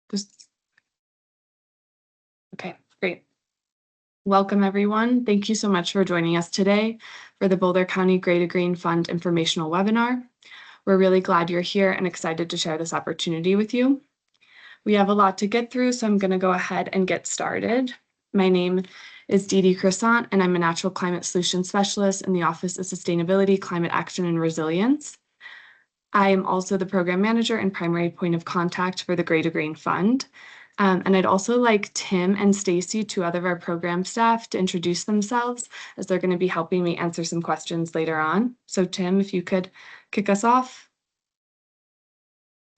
Just okay, great. Welcome, everyone. Thank you so much for joining us today for the Boulder County Gray to Green Fund informational webinar. We're really glad you're here and excited to share this opportunity with you. We have a lot to get through, so I'm going to go ahead and get started. My name is Dee Croissant, and I'm a Natural Climate Solutions Specialist in the Office of Sustainability, Climate Action, and Resilience. I am also the Program Manager and primary point of contact for the Gray to Green Fund. And I'd also like Tim and Stacy, two other of our program staff, to introduce themselves as they're going to be helping me answer some questions later on. So Tim, if you could kick us off.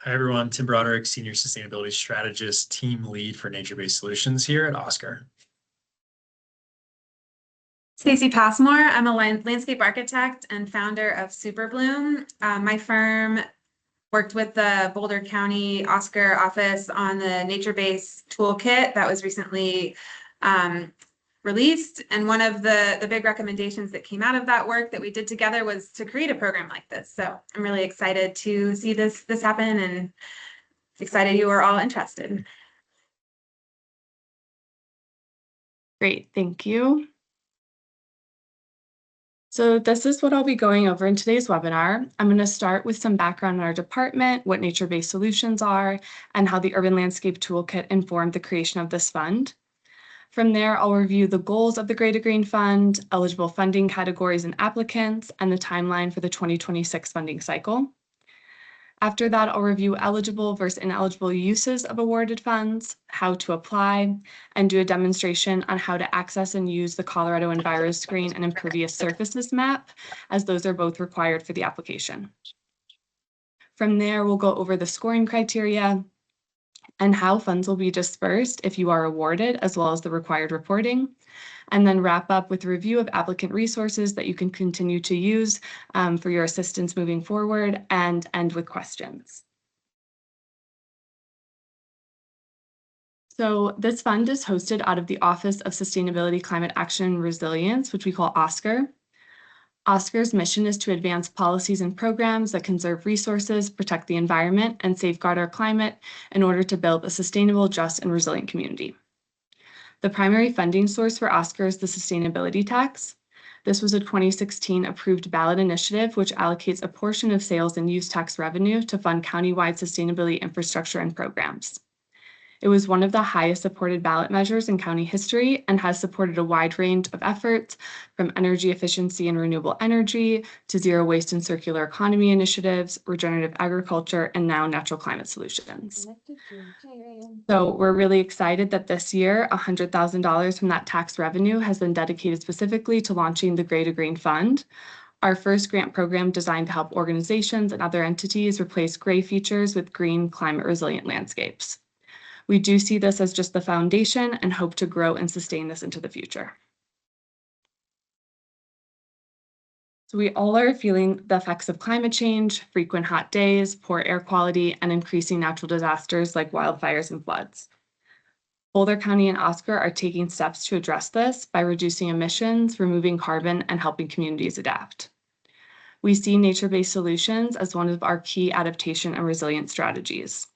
Hi, everyone. Tim Broderick, Senior Sustainability Strategist, Team Lead for Nature-Based Solutions here at Oscar. Stacy Passmore. I'm a landscape architect and founder of Superbloom. My firm worked with the Boulder County Oscar office on the nature-based toolkit that was recently released. And one of the big recommendations that came out of that work that we did together was to create a program like this. So I'm really excited to see this happen and excited you are all interested. Great, thank you. So this is what I'll be going over in today's webinar. I'm going to start with some background on our department, what nature-based solutions are, and how the Urban Landscape Toolkit informed the creation of this fund. From there, I'll review the goals of the Gray to Green Fund, eligible funding categories and applicants, and the timeline for the 2026 funding cycle. After that, I'll review eligible versus ineligible uses of awarded funds, how to apply, and do a demonstration on how to access and use the Colorado EnviroScreen and Impervious Surfaces map, as those are both required for the application. From there, we'll go over the scoring criteria and how funds will be dispersed if you are awarded, as well as the required reporting, and then wrap up with a review of applicant resources that you can continue to use for your assistance moving forward, and end with questions. So this fund is hosted out of the Office of Sustainability, Climate Action, and Resilience, which we call OSCAR. OSCAR's mission is to advance policies and programs that conserve resources, protect the environment, and safeguard our climate in order to build a sustainable, just, and resilient community. The primary funding source for OSCAR is the sustainability tax. This was a 2016 approved ballot initiative which allocates a portion of sales and use tax revenue to fund countywide sustainability infrastructure and programs. It was one of the highest supported ballot measures in county history and has supported a wide range of efforts from energy efficiency and renewable energy to zero waste and circular economy initiatives, regenerative agriculture, and now natural climate solutions. So we're really excited that this year, $100,000 from that tax revenue has been dedicated specifically to launching the Gray to Green Fund, our first grant program designed to help organizations and other entities replace gray features with green, climate resilient landscapes. We do see this as just the foundation and hope to grow and sustain this into the future. So we all are feeling the effects of climate change, frequent hot days, poor air quality, and increasing natural disasters like wildfires and floods. Boulder County and Oscar are taking steps to address this by reducing emissions, removing carbon, and helping communities adapt. We see nature-based solutions as one of our key adaptation and resilience strategies.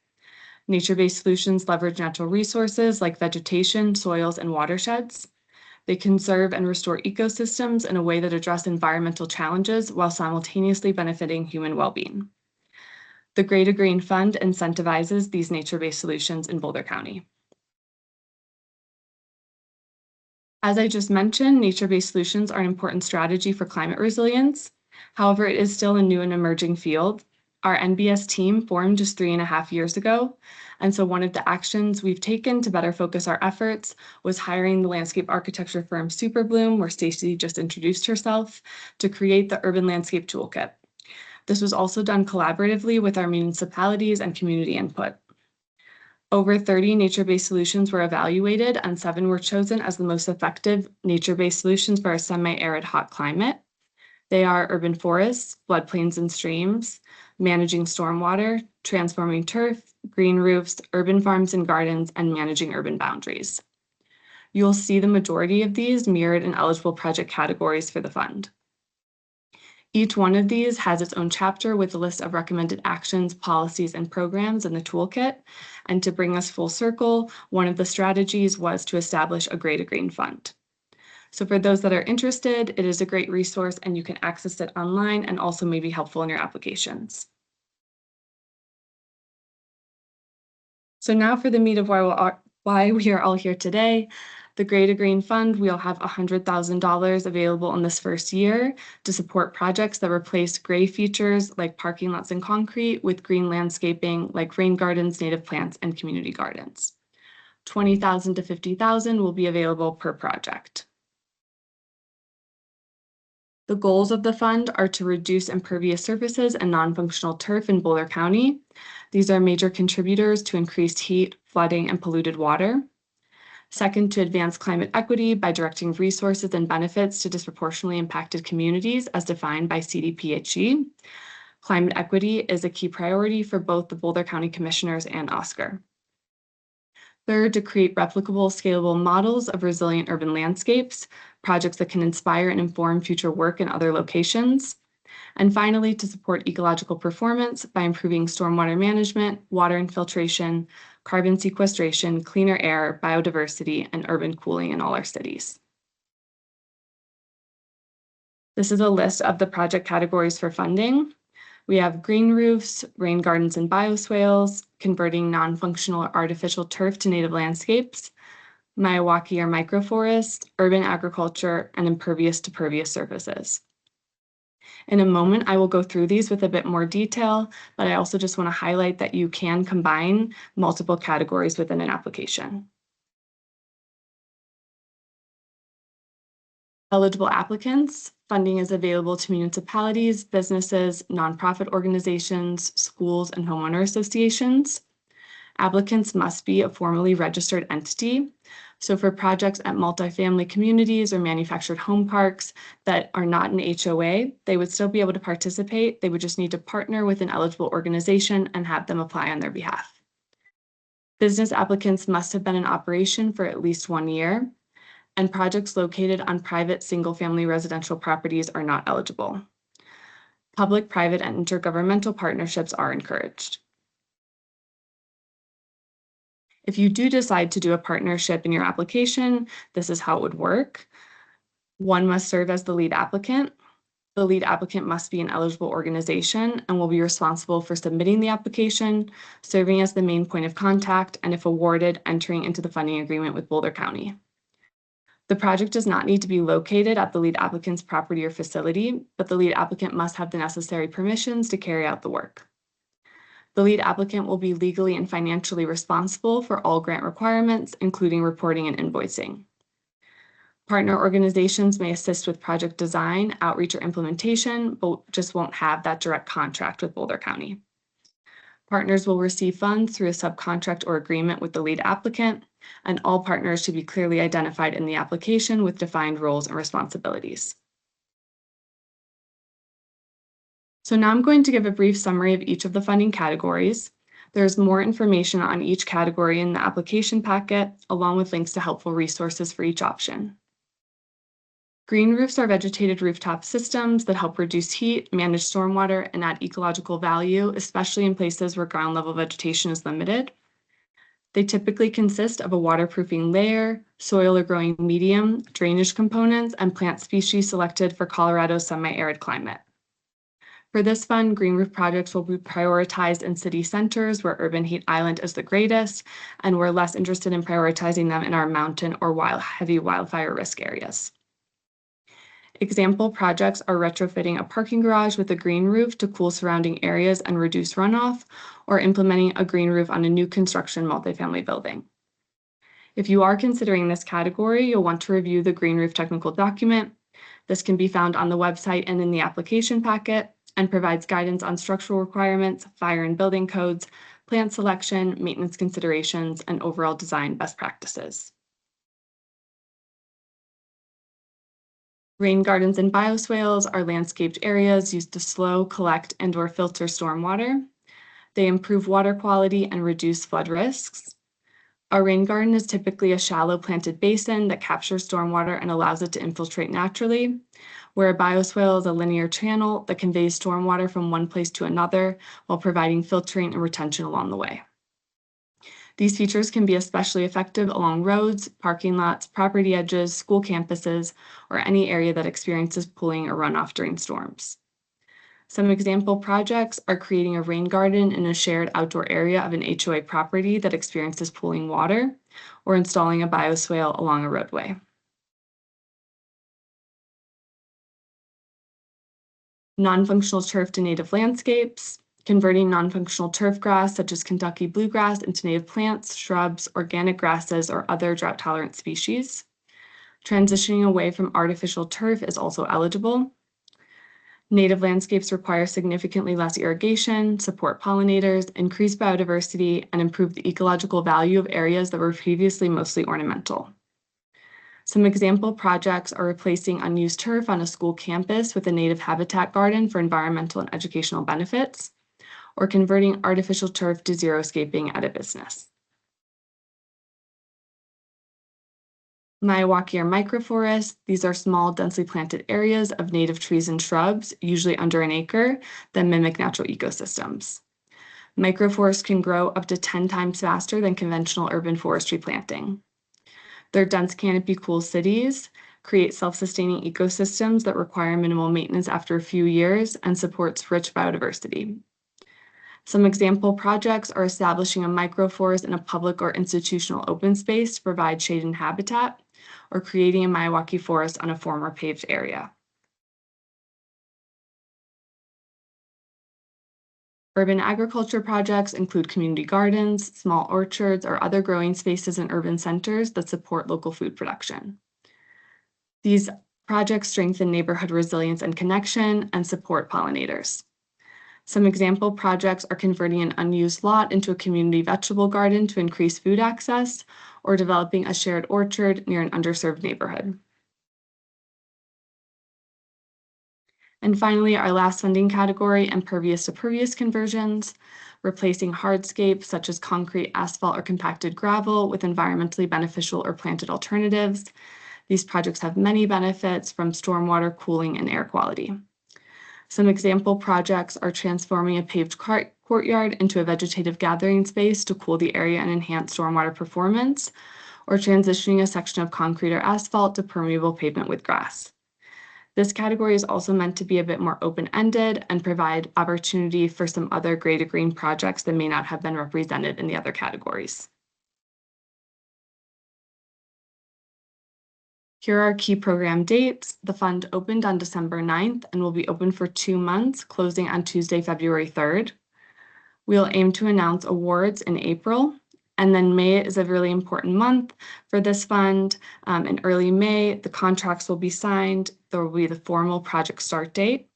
Nature-based solutions leverage natural resources like vegetation, soils, and watersheds. They conserve and restore ecosystems in a way that address environmental challenges while simultaneously benefiting human well-being. The Gray to Green Fund incentivizes these nature-based solutions in Boulder County. As I just mentioned, nature-based solutions are an important strategy for climate resilience. However, it is still a new and emerging field. Our NBS team formed just 3.5 years ago, and so one of the actions we've taken to better focus our efforts was hiring the landscape architecture firm Superbloom, where Stacy just introduced herself, to create the Urban Landscape Toolkit. This was also done collaboratively with our municipalities and community input. Over 30 nature-based solutions were evaluated, and 7 were chosen as the most effective nature-based solutions for a semi-arid hot climate. They are urban forests, floodplains and streams, managing stormwater, transforming turf, green roofs, urban farms and gardens, and managing urban boundaries. You'll see the majority of these mirrored in eligible project categories for the fund. Each one of these has its own chapter with a list of recommended actions, policies, and programs in the toolkit. And to bring us full circle, one of the strategies was to establish a Gray to Green fund. So for those that are interested, it is a great resource and you can access it online and also may be helpful in your applications. So now for the meat of why we are all here today. The Gray to Green Fund, we'll have $100,000 available in this first year to support projects that replace gray features like parking lots and concrete with green landscaping like rain gardens, native plants, and community gardens. $20,000 to $50,000 will be available per project. The goals of the fund are to reduce impervious surfaces and non-functional turf in Boulder County. These are major contributors to increased heat, flooding, and polluted water. Second, to advance climate equity by directing resources and benefits to disproportionately impacted communities as defined by CDPHE. Climate equity is a key priority for both the Boulder County Commissioners and OSCAR. Third, to create replicable, scalable models of resilient urban landscapes, projects that can inspire and inform future work in other locations. And finally, to support ecological performance by improving stormwater management, water infiltration, carbon sequestration, cleaner air, biodiversity, and urban cooling in all our cities. This is a list of the project categories for funding. We have green roofs, rain gardens and bioswales, converting non-functional or artificial turf to native landscapes, Miyawaki or microforest, urban agriculture, and impervious to pervious surfaces. In a moment, I will go through these with a bit more detail, but I also just want to highlight that you can combine multiple categories within an application. Eligible applicants, funding is available to municipalities, businesses, nonprofit organizations, schools, and homeowner associations. Applicants must be a formally registered entity. So for projects at multifamily communities or manufactured home parks that are not an HOA, they would still be able to participate. They would just need to partner with an eligible organization and have them apply on their behalf. Business applicants must have been in operation for at least 1 year, and projects located on private single-family residential properties are not eligible. Public, private, and intergovernmental partnerships are encouraged. If you do decide to do a partnership in your application, this is how it would work. One must serve as the lead applicant. The lead applicant must be an eligible organization and will be responsible for submitting the application, serving as the main point of contact, and if awarded, entering into the funding agreement with Boulder County. The project does not need to be located at the lead applicant's property or facility, but the lead applicant must have the necessary permissions to carry out the work. The lead applicant will be legally and financially responsible for all grant requirements, including reporting and invoicing. Partner organizations may assist with project design, outreach, or implementation, but just won't have that direct contract with Boulder County. Partners will receive funds through a subcontract or agreement with the lead applicant, and all partners should be clearly identified in the application with defined roles and responsibilities. So now I'm going to give a brief summary of each of the funding categories. There's more information on each category in the application packet, along with links to helpful resources for each option. Green roofs are vegetated rooftop systems that help reduce heat, manage stormwater, and add ecological value, especially in places where ground level vegetation is limited. They typically consist of a waterproofing layer, soil or growing medium, drainage components, and plant species selected for Colorado's semi-arid climate. For this fund, green roof projects will be prioritized in city centers where urban heat island is the greatest, and we're less interested in prioritizing them in our mountain or heavy wildfire risk areas. Example projects are retrofitting a parking garage with a green roof to cool surrounding areas and reduce runoff, or implementing a green roof on a new construction multifamily building. If you are considering this category, you'll want to review the green roof technical document. This can be found on the website and in the application packet, and provides guidance on structural requirements, fire and building codes, plant selection, maintenance considerations, and overall design best practices. Rain gardens and bioswales are landscaped areas used to slow, collect, and/or filter stormwater. They improve water quality and reduce flood risks. A rain garden is typically a shallow planted basin that captures stormwater and allows it to infiltrate naturally, where a bioswale is a linear channel that conveys stormwater from one place to another while providing filtering and retention along the way. These features can be especially effective along roads, parking lots, property edges, school campuses, or any area that experiences pooling or runoff during storms. Some example projects are creating a rain garden in a shared outdoor area of an HOA property that experiences pooling water, or installing a bioswale along a roadway. Non-functional turf to native landscapes, converting non-functional turf grass such as Kentucky bluegrass into native plants, shrubs, organic grasses, or other drought-tolerant species. Transitioning away from artificial turf is also eligible. Native landscapes require significantly less irrigation, support pollinators, increase biodiversity, and improve the ecological value of areas that were previously mostly ornamental. Some example projects are replacing unused turf on a school campus with a native habitat garden for environmental and educational benefits, or converting artificial turf to xeriscaping at a business. Miyawaki are microforests. These are small, densely planted areas of native trees and shrubs, usually under an acre, that mimic natural ecosystems. Microforests can grow up to 10 times faster than conventional urban forestry planting. Their dense canopy cool cities, create self-sustaining ecosystems that require minimal maintenance after a few years, and supports rich biodiversity. Some example projects are establishing a microforest in a public or institutional open space to provide shade and habitat, or creating a Miyawaki forest on a former paved area. Urban agriculture projects include community gardens, small orchards, or other growing spaces in urban centers that support local food production. These projects strengthen neighborhood resilience and connection and support pollinators. Some example projects are converting an unused lot into a community vegetable garden to increase food access, or developing a shared orchard near an underserved neighborhood. And finally, our last funding category, impervious to pervious conversions, replacing hardscapes such as concrete, asphalt, or compacted gravel with environmentally beneficial or planted alternatives. These projects have many benefits from stormwater, cooling, and air quality. Some example projects are transforming a paved courtyard into a vegetative gathering space to cool the area and enhance stormwater performance, or transitioning a section of concrete or asphalt to permeable pavement with grass. This category is also meant to be a bit more open-ended and provide opportunity for some other gray to green projects that may not have been represented in the other categories. Here are key program dates. The fund opened on December 9th and will be open for 2 months, closing on Tuesday, February 3rd. We'll aim to announce awards in April, and then May is a really important month for this fund. In early May, the contracts will be signed. There will be the formal project start date.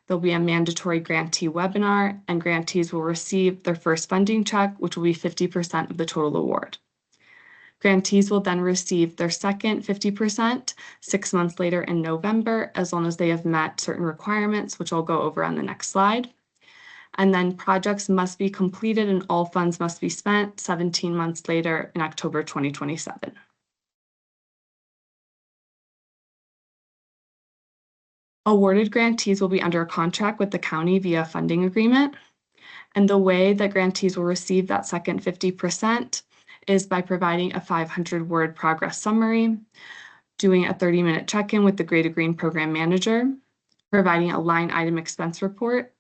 There'll be a mandatory grantee webinar, and grantees will receive their first funding check, which will be 50% of the total award. Grantees will then receive their second 50% 6 months later in November, as long as they have met certain requirements, which I'll go over on the next slide. And then projects must be completed and all funds must be spent 17 months later in October 2027. Awarded grantees will be under a contract with the county via funding agreement. And the way that grantees will receive that second 50% is by providing a 500-word progress summary, doing a 30-minute check-in with the Gray to Green program manager, providing a line item expense report,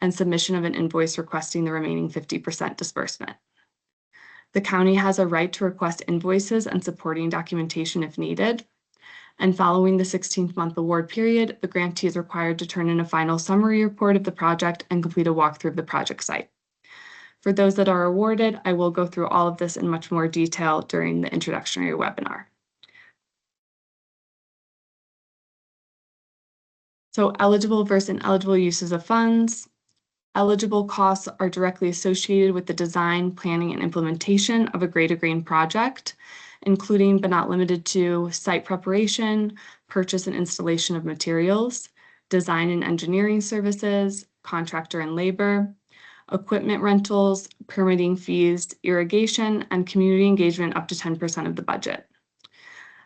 and submission of an invoice requesting the remaining 50% disbursement. The county has a right to request invoices and supporting documentation if needed. And following the 16th month award period, the grantee is required to turn in a final summary report of the project and complete a walkthrough of the project site. For those that are awarded, I will go through all of this in much more detail during the introductory webinar. So eligible versus ineligible uses of funds. Eligible costs are directly associated with the design, planning, and implementation of a Gray to Green project, including but not limited to site preparation, purchase and installation of materials, design and engineering services, contractor and labor, equipment rentals, permitting fees, irrigation, and community engagement up to 10% of the budget.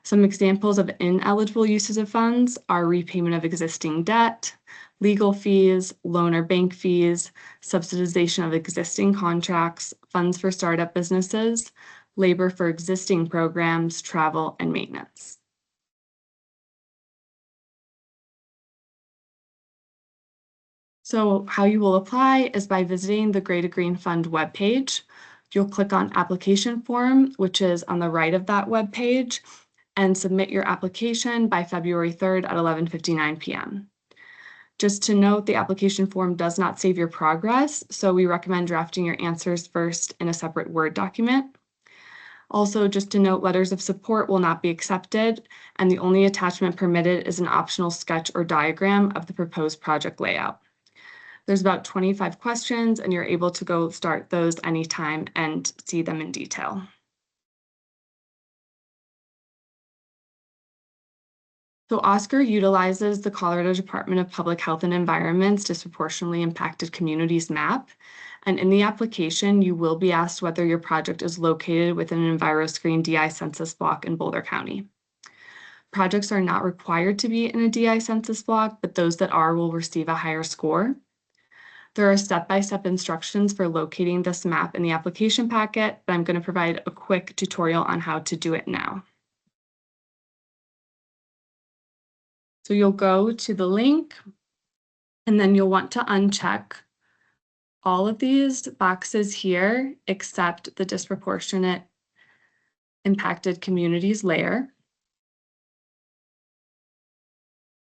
Some examples of ineligible uses of funds are repayment of existing debt, legal fees, loan or bank fees, subsidization of existing contracts, funds for startup businesses, labor for existing programs, travel, and maintenance. So how you will apply is by visiting the Gray to Green Fund webpage. You'll click on Application Form, which is on the right of that webpage, and submit your application by February 3rd at 11:59 p.m. Just to note, the application form does not save your progress, so we recommend drafting your answers first in a separate Word document. Also, just to note, letters of support will not be accepted, and the only attachment permitted is an optional sketch or diagram of the proposed project layout. There's about 25 questions, and you're able to go start those anytime and see them in detail. So Oscar utilizes the Colorado Department of Public Health and Environment's disproportionately impacted communities map. And in the application, you will be asked whether your project is located within an EnviroScreen DI census block in Boulder County. Projects are not required to be in a DI census block, but those that are will receive a higher score. There are step-by-step instructions for locating this map in the application packet, but I'm going to provide a quick tutorial on how to do it now. So you'll go to the link, and then you'll want to uncheck all of these boxes here, except the disproportionate impacted communities layer.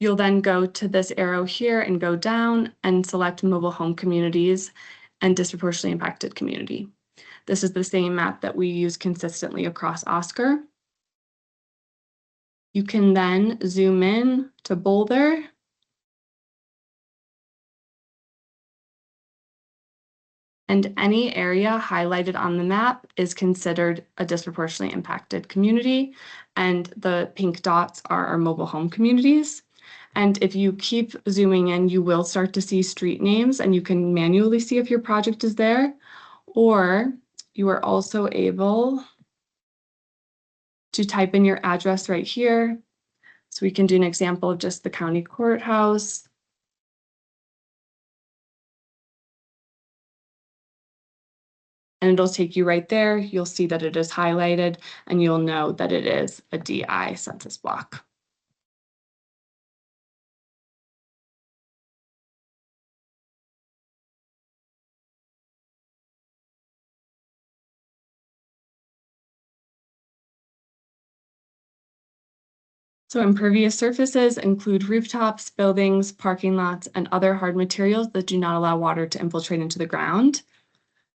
You'll then go to this arrow here and go down and select mobile home communities and disproportionately impacted community. This is the same map that we use consistently across Oscar. You can then zoom in to Boulder. And any area highlighted on the map is considered a disproportionately impacted community, and the pink dots are our mobile home communities. And if you keep zooming in, you will start to see street names, and you can manually see if your project is there, or you are also able to type in your address right here. So we can do an example of just the county courthouse. And it'll take you right there. You'll see that it is highlighted, and you'll know that it is a DI census block. So impervious surfaces include rooftops, buildings, parking lots, and other hard materials that do not allow water to infiltrate into the ground.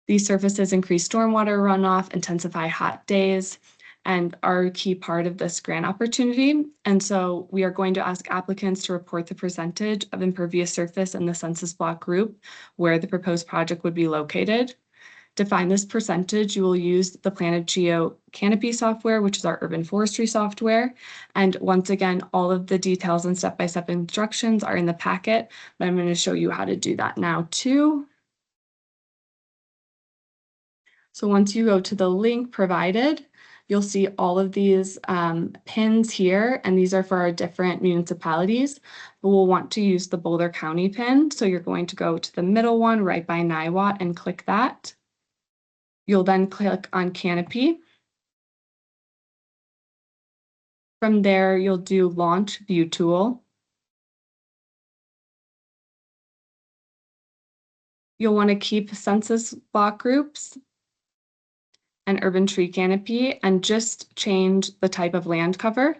These surfaces increase stormwater runoff, intensify hot days, and are a key part of this grant opportunity. And so we are going to ask applicants to report the percentage of impervious surface in the census block group where the proposed project would be located. To find this percentage, you will use the Planet Geo Canopy software, which is our urban forestry software. And once again, all of the details and step-by-step instructions are in the packet, but I'm going to show you how to do that now too. So once you go to the link provided, you'll see all of these pins here, and these are for our different municipalities. But we'll want to use the Boulder County pin. So you're going to go to the middle one right by Niwot and click that. You'll then click on Canopy. From there, you'll do Launch View Tool. You'll want to keep census block groups and urban tree canopy and just change the type of land cover.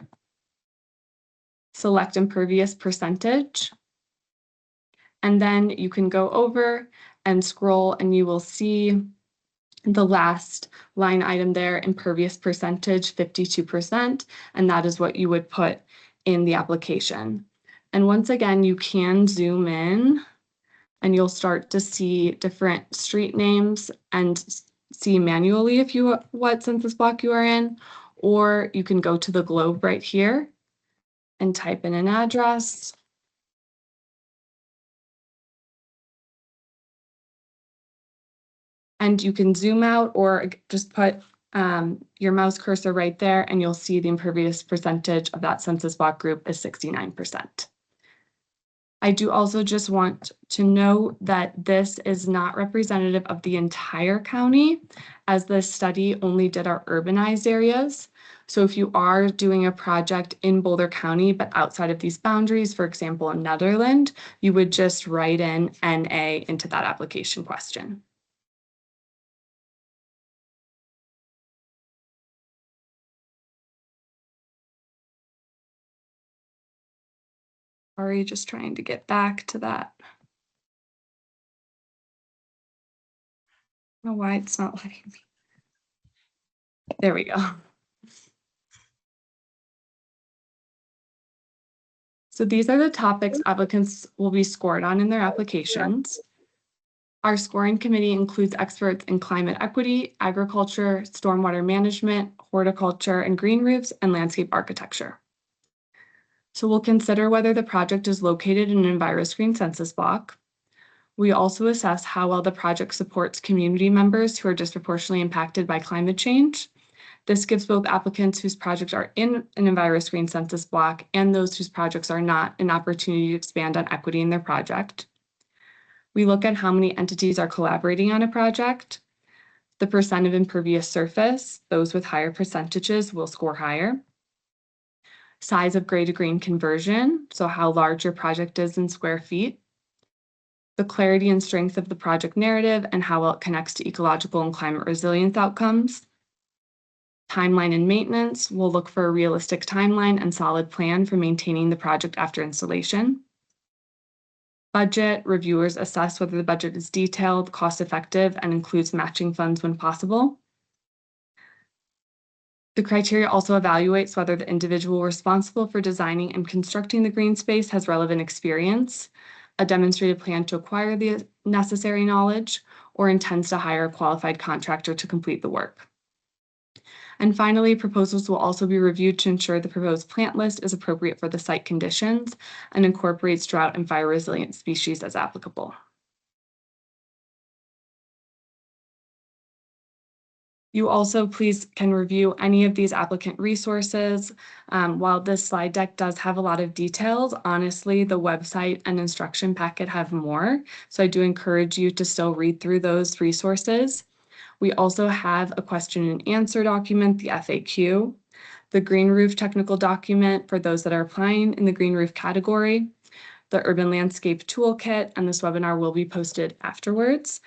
Select impervious percentage. And then you can go over and scroll, and you will see the last line item there, impervious percentage, 52%, and that is what you would put in the application. And once again, you can zoom in and you'll start to see different street names and see manually if you what census block you are in, or you can go to the globe right here and type in an address. And you can zoom out or just put your mouse cursor right there and you'll see the impervious percentage of that census block group is 69%. I do also just want to note that this is not representative of the entire county, as this study only did our urbanized areas. So if you are doing a project in Boulder County, but outside of these boundaries, for example, in Netherland, you would just write in NA into that application question. Sorry, just trying to get back to that. I don't know why it's not letting me. There we go. So these are the topics applicants will be scored on in their applications. Our scoring committee includes experts in climate equity, agriculture, stormwater management, horticulture and green roofs, and landscape architecture. So we'll consider whether the project is located in an EnviroScreen census block. We also assess how well the project supports community members who are disproportionately impacted by climate change. This gives both applicants whose projects are in an EnviroScreen census block and those whose projects are not an opportunity to expand on equity in their project. We look at how many entities are collaborating on a project, the percent of impervious surface. Those with higher percentages will score higher. Size of gray to green conversion, so how large your project is in square feet. The clarity and strength of the project narrative and how well it connects to ecological and climate resilience outcomes. Timeline and maintenance, we'll look for a realistic timeline and solid plan for maintaining the project after installation. Budget, reviewers assess whether the budget is detailed, cost-effective, and includes matching funds when possible. The criteria also evaluates whether the individual responsible for designing and constructing the green space has relevant experience, a demonstrated plan to acquire the necessary knowledge, or intends to hire a qualified contractor to complete the work. And finally, proposals will also be reviewed to ensure the proposed plant list is appropriate for the site conditions and incorporates drought and fire resilient species as applicable. You also please can review any of these applicant resources. While this slide deck does have a lot of details, honestly, the website and instruction packet have more. So I do encourage you to still read through those resources. We also have a question and answer document, the FAQ, the green roof technical document for those that are applying in the green roof category, the urban landscape toolkit, and this webinar will be posted afterwards.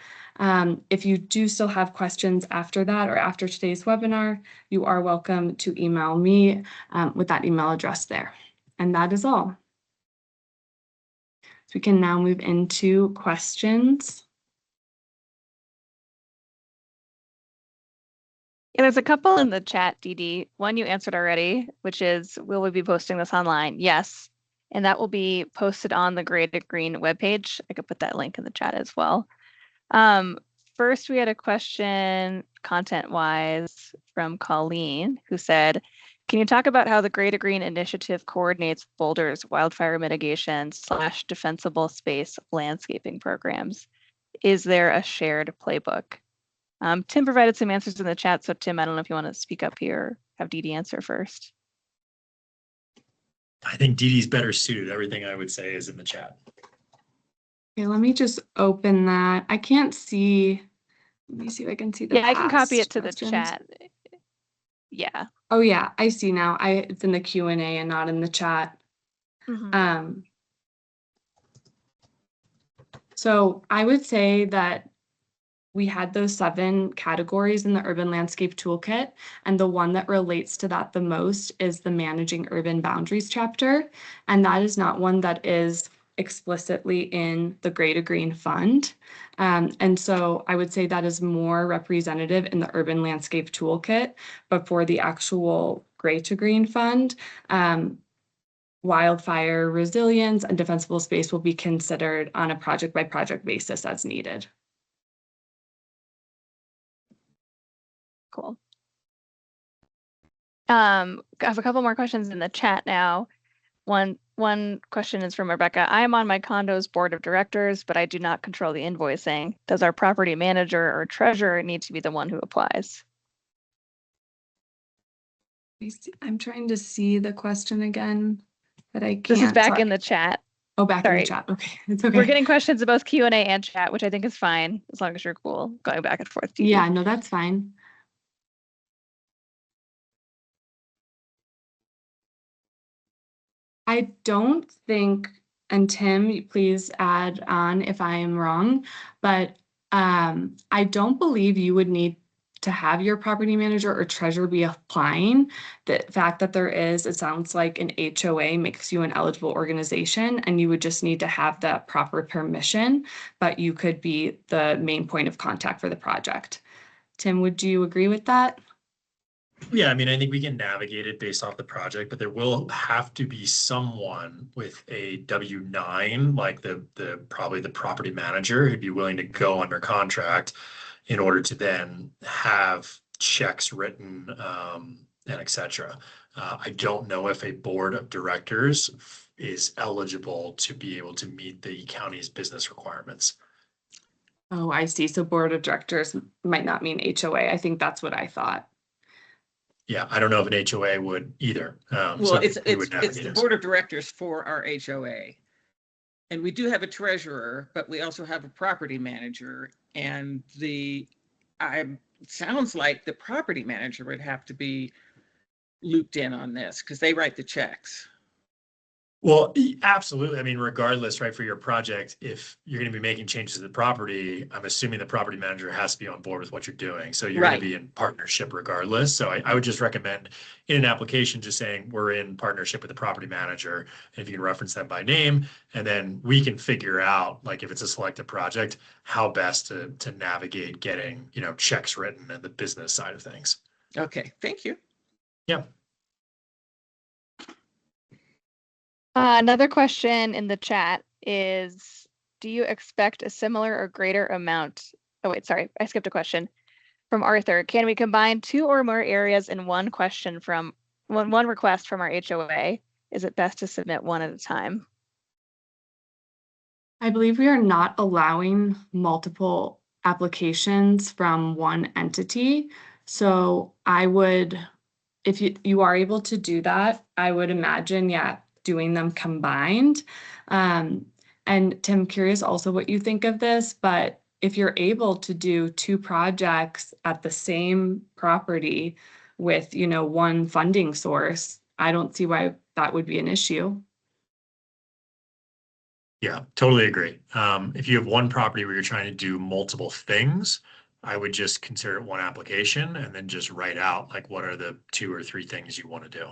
If you do still have questions after that or after today's webinar, you are welcome to email me with that email address there. And that is all. So we can now move into questions. Yeah, there's a couple in the chat, Dee Dee. One you answered already, which is, will we be posting this online? Yes, and that will be posted on the Gray to Green webpage. I could put that link in the chat as well. First, we had a question content-wise from Colleen, who said, can you talk about how the Gray to Green initiative coordinates Boulder's wildfire mitigation / defensible space landscaping programs? Is there a shared playbook? Tim provided some answers in the chat, so Tim, I don't know if you want to speak up here or have Dee Dee answer first. I think Dee Dee's better suited. Everything I would say is in the chat. Okay, let me just open that. I can't see. Let me see if I can see the Yeah, I can copy it past to questions. the chat. Yeah. Oh yeah, I see now. It's in the Q&A and not in the chat. Mm-hmm. So I would say that we had those 7 categories in the urban landscape toolkit, and the one that relates to that the most is the managing urban boundaries chapter. And that is not one that is explicitly in the Gray to Green fund. And so I would say that is more representative in the urban landscape toolkit, but for the actual Gray to Green fund, wildfire resilience and defensible space will be considered on a project by project basis as needed. Cool. I have a couple more questions in the chat now. One one question is from Rebecca. I am on my condo's board of directors, but I do not control the invoicing. Does our property manager or treasurer need to be the one who applies? I'm trying to see the question again, but I can't. This is back Sorry. in the chat. Oh, back in Sorry. the chat. Okay, it's okay. We're getting questions in both Q&A and chat, which I think is fine, as long as you're cool going back and forth. Dee Dee. Yeah, no, that's fine. I don't think, and Tim, please add on if I am wrong, but I don't believe you would need to have your property manager or treasurer be applying. The fact that there is, it sounds like an HOA makes you an eligible organization, and you would just need to have that proper permission, but you could be the main point of contact for the project. Tim, would you agree with that? Yeah, I mean, I think we can navigate it based off the project, but there will have to be someone with a W-9, like probably the property manager who'd be willing to go under contract in order to then have checks written, and et cetera. I don't know if a board of directors is eligible to be able to meet the county's business requirements. Oh, I see. So board of directors might not mean HOA. I think that's what I thought. Yeah, I don't know if an HOA would either. Well, So it's we would the navigate it. board of directors for our HOA. And we do have a treasurer, but we also have a property manager. And it sounds like the property manager would have to be looped in on this because they write the checks. Well, absolutely. I mean, regardless, right, for your project, if you're going to be making changes to the property, I'm assuming the property manager has to be on board with what you're doing. So you're going to be in partnership regardless. So I would just recommend in an application just saying we're in partnership with the property manager. And if you can reference them by name, and then we can figure out, like if it's a selected project, how best to navigate getting, checks written and the business side of things. Okay, thank you. Yeah. Another question in the chat is, do you expect a similar or greater amount? Oh, wait, sorry, I skipped a question from Arthur. Can we combine 2 or more areas in one question from one request from our HOA? Is it best to submit one at a time? I believe we are not allowing multiple applications from one entity. So I would, if you are able to do that, I would imagine, yeah, doing them combined. And Tim, curious also what you think of this, but if you're able to do 2 projects at the same property with, one funding source, I don't see why that would be an issue. Yeah, totally agree. If you have one property where you're trying to do multiple things, I would just consider it one application and then just write out like what are the 2 or 3 things you want to do.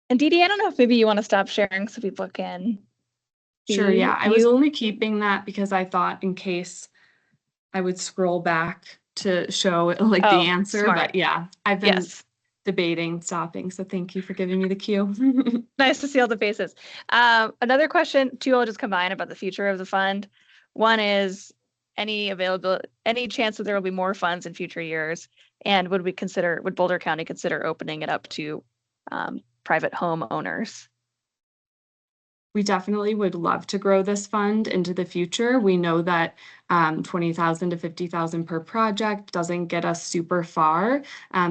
And Dee Dee, I don't know if maybe you want to stop sharing so people can. Sure, yeah. I was only keeping that because I thought in case I would scroll back to show like the answer, smart. but yeah, I've been debating stopping. So thank you for giving me the cue. Nice to see all the faces. Another question, 2 I'll just combine about the future of the fund. One is any chance that there will be more funds in future years? And would Boulder County consider opening it up to private home owners? We definitely would love to grow this fund into the future. We know that 20,000 to 50,000 per project doesn't get us super far.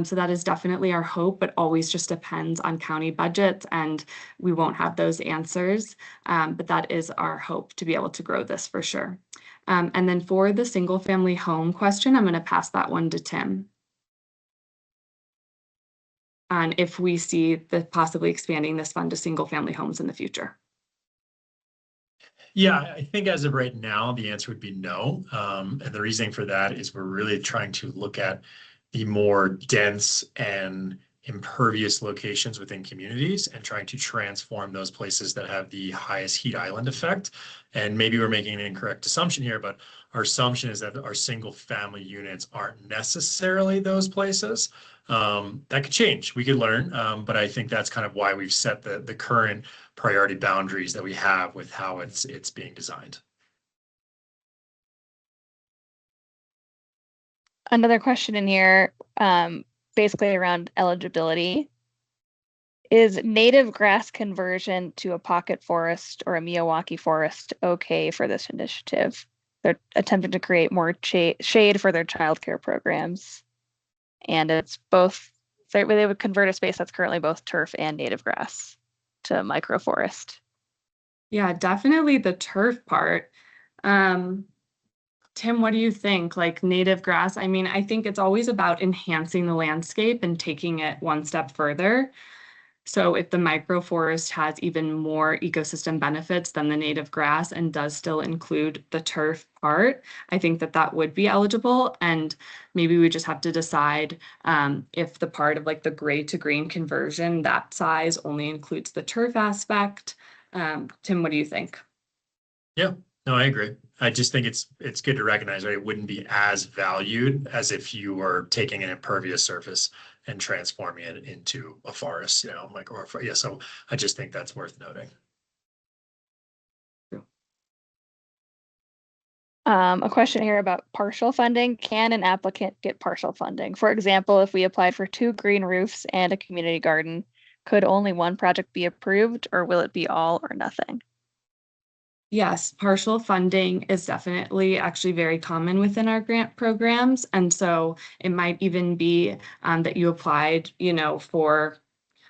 So that is definitely our hope, but always just depends on county budgets and we won't have those answers. But that is our hope to be able to grow this for sure. And then for the single family home question, I'm going to pass that one to Tim. And if we see the possibly expanding this fund to single family homes in the future. Yeah, I think as of right now, the answer would be no. And the reasoning for that is we're really trying to look at the more dense and impervious locations within communities and trying to transform those places that have the highest heat island effect. And maybe we're making an incorrect assumption here, but our assumption is that our single family units aren't necessarily those places. That could change. We could learn, but I think that's kind of why we've set the current priority boundaries that we have with how it's being designed. Another question in here, basically around eligibility. Is native grass conversion to a pocket forest or a Miyawaki forest okay for this initiative? They're attempting to create more shade for their childcare programs. And it's both, they would convert a space that's currently both turf and native grass to microforest. Yeah, definitely the turf part. Tim, what do you think? Like native grass? I mean, I think it's always about enhancing the landscape and taking it one step further. So if the microforest has even more ecosystem benefits than the native grass and does still include the turf part, I think that that would be eligible. And maybe we just have to decide if the part of like the gray to green conversion, that size only includes the turf aspect. Tim, what do you think? Yeah, no, I agree. I just think it's good to recognize, right? It wouldn't be as valued as if you were taking an impervious surface and transforming it into a forest, like, yeah. So I just think that's worth noting. A question here about partial funding. Can an applicant get partial funding? For example, if we applied for 2 green roofs and a community garden, could only one project be approved, or will it be all or nothing? Yes, partial funding is definitely actually very common within our grant programs. And so it might even be that you applied, for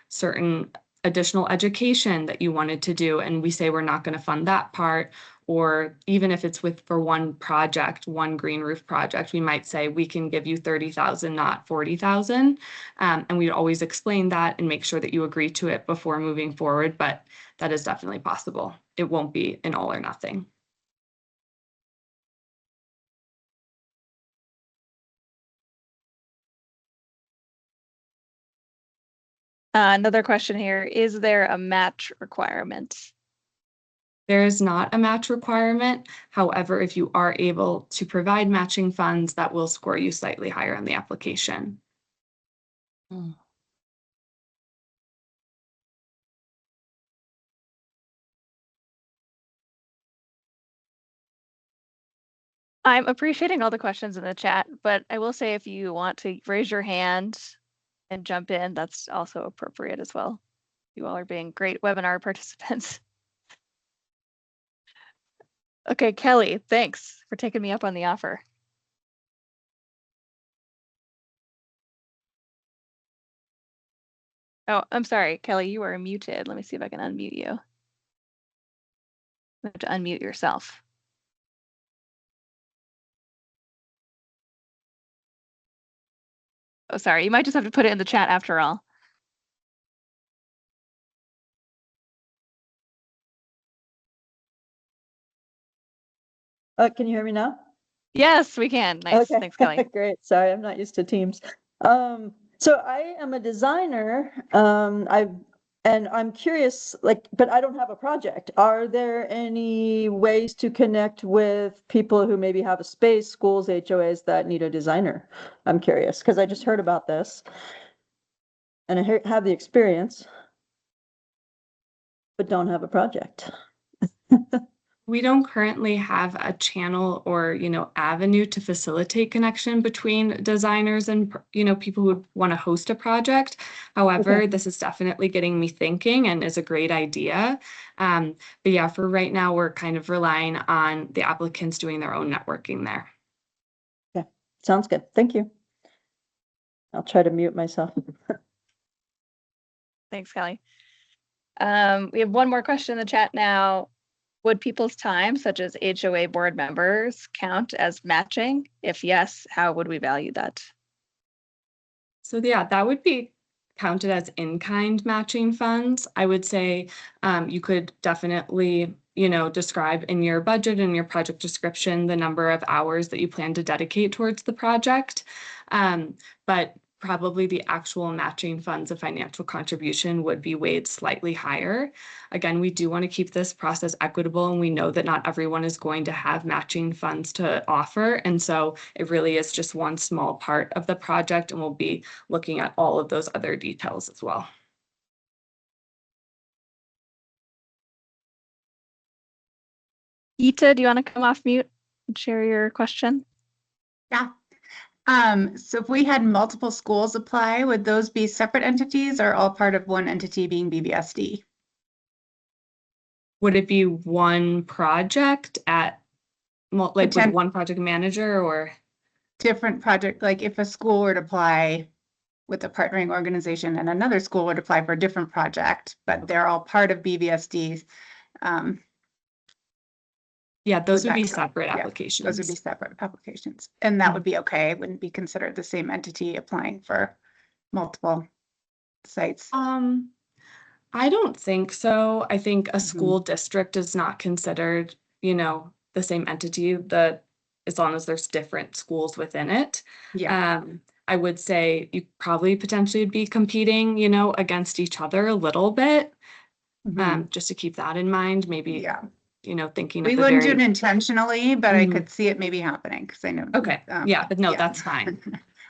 certain additional education that you wanted to do. And we say we're not going to fund that part. Or even if it's for one project, one green roof project, we might say we can give you 30,000, not 40,000. And we always explain that and make sure that you agree to it before moving forward. But that is definitely possible. It won't be an all or nothing. Another question here, is there a match requirement? There is not a match requirement. However, if you are able to provide matching funds, that will score you slightly higher on the application. I'm appreciating all the questions in the chat, but I will say if you want to raise your hand and jump in, that's also appropriate as well. You all are being great webinar participants. Okay, Kelly, thanks for taking me up on the offer. Oh, I'm sorry, Kelly, you are muted. Let me see if I can unmute you. You have to unmute yourself. Oh, sorry, you might just have to put it in the chat after all. Can you hear me now? Yes, we can. Nice. Okay. Thanks, Kelly. Great. Sorry, I'm not used to Teams. So I am a designer. I'm curious, but I don't have a project. Are there any ways to connect with people who maybe have a space, schools, HOAs that need a designer? I'm curious because I just heard about this and I have the experience, but don't have a project. We don't currently have a channel or, avenue to facilitate connection between designers and, people who want to host a project. However, This is definitely getting me thinking and is a great idea. But yeah, for right now, we're kind of relying on the applicants doing their own networking there. Okay, sounds good. Thank you. I'll try to mute myself. Thanks, Kelly. We have one more question in the chat now. Would people's time, such as HOA board members, count as matching? If yes, how would we value that? So yeah, that would be counted as in-kind matching funds. I would say you could definitely, describe in your budget and your project description the number of hours that you plan to dedicate towards the project. But probably the actual matching funds of financial contribution would be weighed slightly higher. Again, we do want to keep this process equitable, and we know that not everyone is going to have matching funds to offer. And so it really is just one small part of the project, and we'll be looking at all of those other details as well. Ita, do you want to come off mute and share your question? Yeah. So if we had multiple schools apply, would those be separate entities or all part of one entity being BBSD? Would it be one project at, like with Potent- one project manager or? Different project, like if a school were to apply with a partnering organization and another school would apply for a different project, but they're all part of BBSD. Yeah, those would be that- separate yeah, applications. Those would be separate applications. And that would be okay. It wouldn't be considered the same entity applying for multiple sites. I don't think so. I think a Mhm. school district is not considered, the same entity as long as there's different schools within it. Yeah. I would say you probably potentially would be competing, against each other a little bit. Mhm. Just to keep that in mind, maybe, Yeah. thinking We of the wouldn't do very. it intentionally, but I Mhm. could see it maybe happening because I know. Okay, yeah, but no, yeah. that's fine.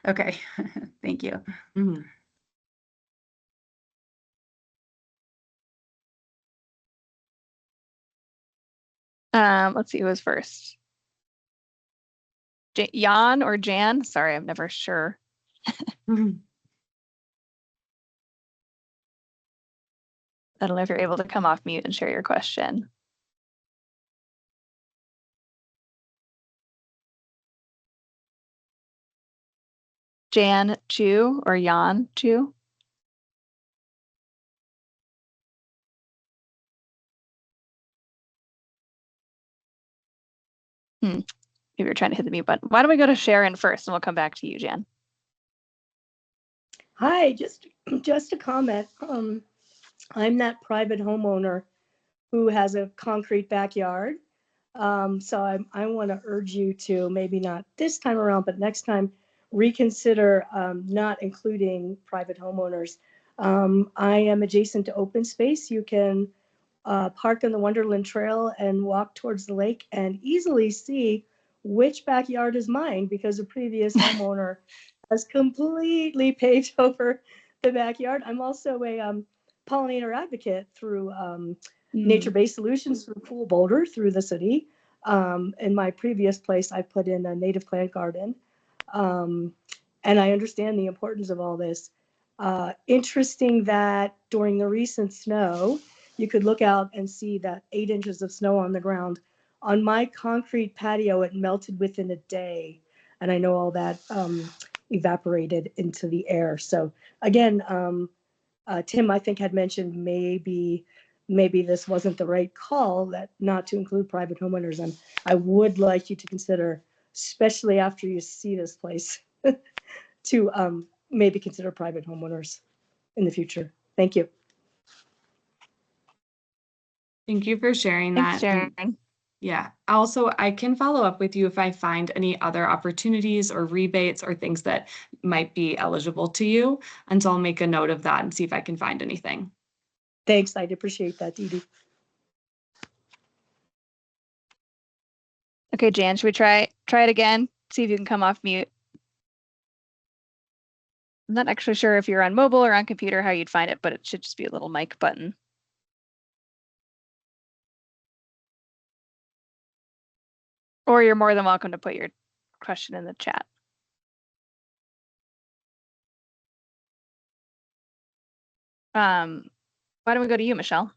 Okay, thank you. Mhm. Let's see who was first. Jan or Jan? Sorry, I'm never sure. Mhm. I don't know if you're able to come off mute and share your question. Jan Chu or Jan Chu? Maybe you're trying to hit the mute button. Why don't we go to Sharon first and we'll come back to you, Jan. Hi, just a comment. I'm that private homeowner who has a concrete backyard. So I want to urge you to maybe not this time around, but next time reconsider not including private homeowners. I am adjacent to open space. You can park on the Wonderland Trail and walk towards the lake and easily see which backyard is mine because the previous homeowner has completely paved over the backyard. I'm also a pollinator advocate through nature-based solutions through Pool Boulder through the city. In my previous place, I put in a native plant garden. And I understand the importance of all this. Interesting that during the recent snow, you could look out and see that 8 inches of snow on the ground. On my concrete patio, it melted within a day. And I know all that evaporated into the air. So again, Tim, I think had mentioned maybe this wasn't the right call, that not to include private homeowners. And I would like you to consider, especially after you see this place, to maybe consider private homeowners in the future. Thank you. Thank you for sharing Thanks, that. And Sharon. yeah, also I can follow up with you if I find any other opportunities or rebates or things that might be eligible to you. And so I'll make a note of that and see if I can find anything. Thanks. I'd appreciate that, Dee Dee. Okay, Jan, should we try it again? See if you can come off mute. I'm not actually sure if you're on mobile or on computer how you'd find it, but it should just be a little mic button. Or you're more than welcome to put your question in the chat. Why don't we go to you, Michelle?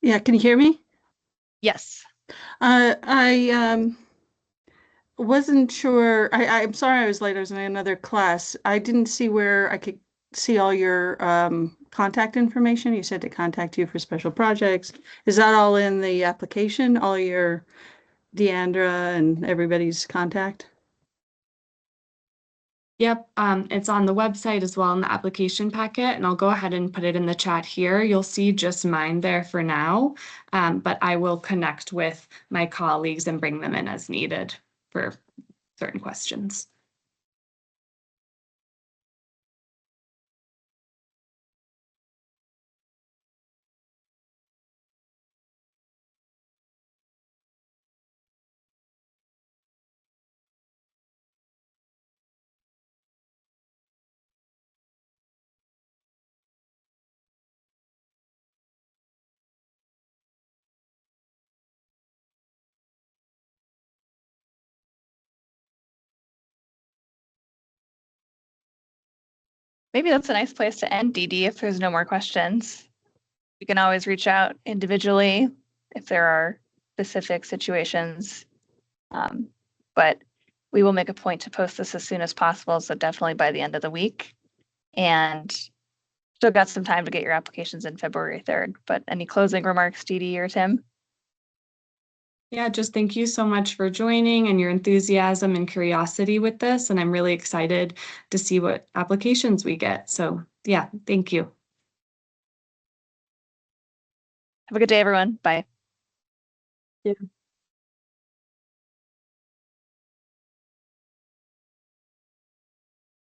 Yeah, can you hear me? Yes. I wasn't sure. I'm sorry I was late. I was in another class. I didn't see where I could see all your contact information. You said to contact you for special projects. Is that all in the application? All your Deandra and everybody's contact? Yep, it's on the website as well in the application packet, and I'll go ahead and put it in the chat here. You'll see just mine there for now, but I will connect with my colleagues and bring them in as needed for certain questions. maybe that's a nice place to end, Dee Dee, if there's no more questions. You can always reach out individually if there are specific situations. But we will make a point to post this as soon as possible, so definitely by the end of the week. And still got some time to get your applications in February 3rd. But any closing remarks, Dee Dee or Tim? Yeah, just thank you so much for joining and your enthusiasm and curiosity with this. And I'm really excited to see what applications we get. So yeah, thank you. Have a good day, everyone. Bye. Yeah.